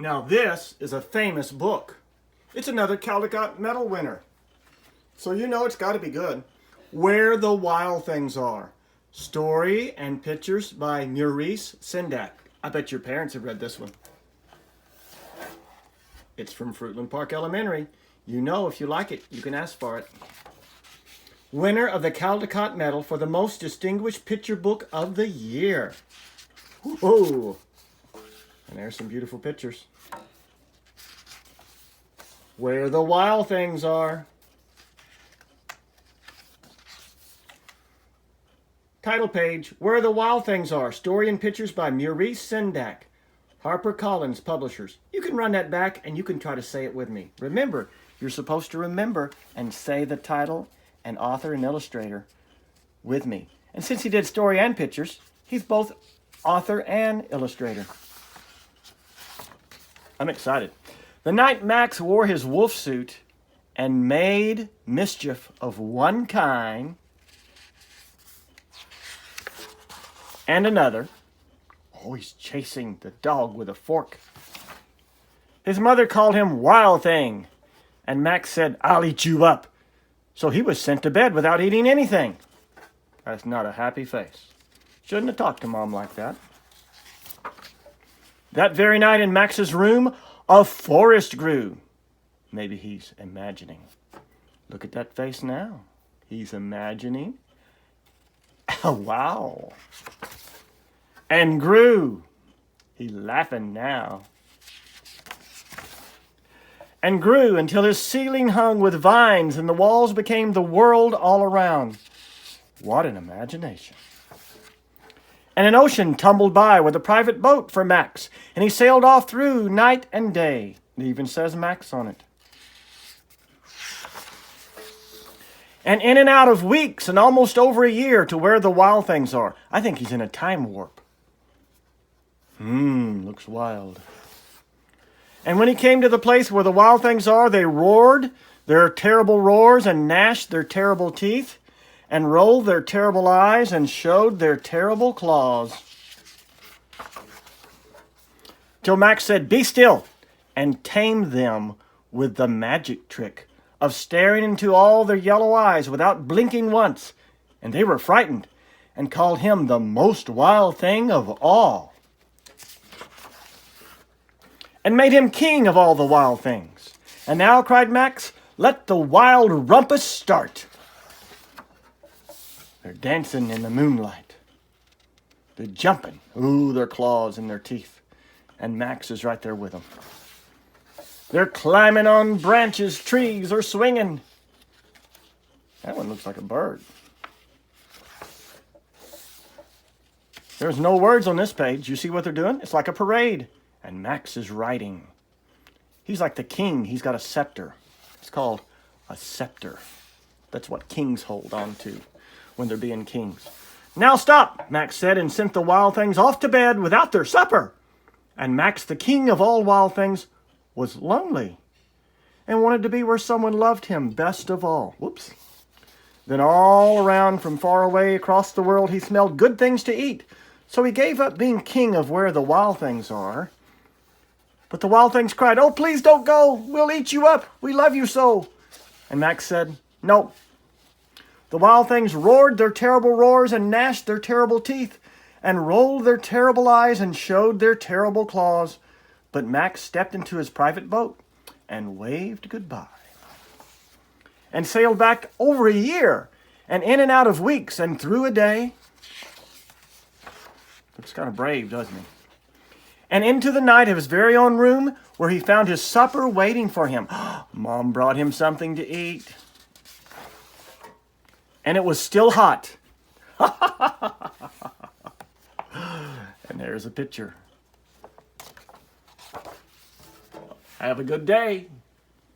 Now this is a famous book. It's another Caldecott Medal winner. So you know it's got to be good. Where the Wild Things Are. Story and pictures by Maurice Sendak. I bet your parents have read this one. It's from Fruitland Park Elementary. You know if you like it, you can ask for it. Winner of the Caldecott Medal for the most distinguished picture book of the year. Whoa! And there's some beautiful pictures. Where the Wild Things Are. Title page, Where the Wild Things Are. Story and pictures by Maurice Sendak. HarperCollins Publishers. You can run that back and you can try to say it with me. Remember, you're supposed to remember and say the title and author and illustrator with me. And since he did story and pictures, he's both author and illustrator. I'm excited. The night Max wore his wolf suit and made mischief of one kind and another. Oh, he's chasing the dog with a fork. His mother called him Wild Thing, and Max said, I'll eat you up. So he was sent to bed without eating anything. That's not a happy face. Shouldn't have talked to Mom like that. That very night in Max's room, a forest grew. Maybe he's imagining. Look at that face now. He's imagining. Wow. And grew. He's laughing now. And grew until his ceiling hung with vines and the walls became the world all around. What an imagination. And an ocean tumbled by with a private boat for Max, and he sailed off through night and day. It even says Max on it. And in and out of weeks and almost over a year to where the wild things are. I think he's in a time warp. Looks wild. And when he came to the place where the wild things are, they roared their terrible roars and gnashed their terrible teeth and rolled their terrible eyes and showed their terrible claws. Till Max said, be still, and tamed them with the magic trick of staring into all their yellow eyes without blinking once. And they were frightened and called him the most wild thing of all. And made him king of all the wild things. And now, cried Max, let the wild rumpus start. They're dancing in the moonlight. They're jumping. Ooh, their claws and their teeth. And Max is right there with them. They're climbing on branches, trees, or swinging. That one looks like a bird. There's no words on this page. You see what they're doing? It's like a parade. And Max is riding. He's like the king. He's got a scepter. It's called a scepter. That's what kings hold on to when they're being kings. Now stop, Max said, and sent the wild things off to bed without their supper. And Max, the king of all wild things, was lonely and wanted to be where someone loved him best of all. Whoops. Then all around from far away across the world, he smelled good things to eat. So he gave up being king of where the wild things are. But the wild things cried, oh, please don't go. We'll eat you up. We love you so. And Max said, no. The wild things roared their terrible roars and gnashed their terrible teeth and rolled their terrible eyes and showed their terrible claws. But Max stepped into his private boat and waved goodbye. And sailed back over a year and in and out of weeks and through a day. Looks kind of brave, doesn't he? And into the night of his very own room where he found his supper waiting for him. Mom brought him something to eat. And it was still hot. And there's a picture. Have a good day.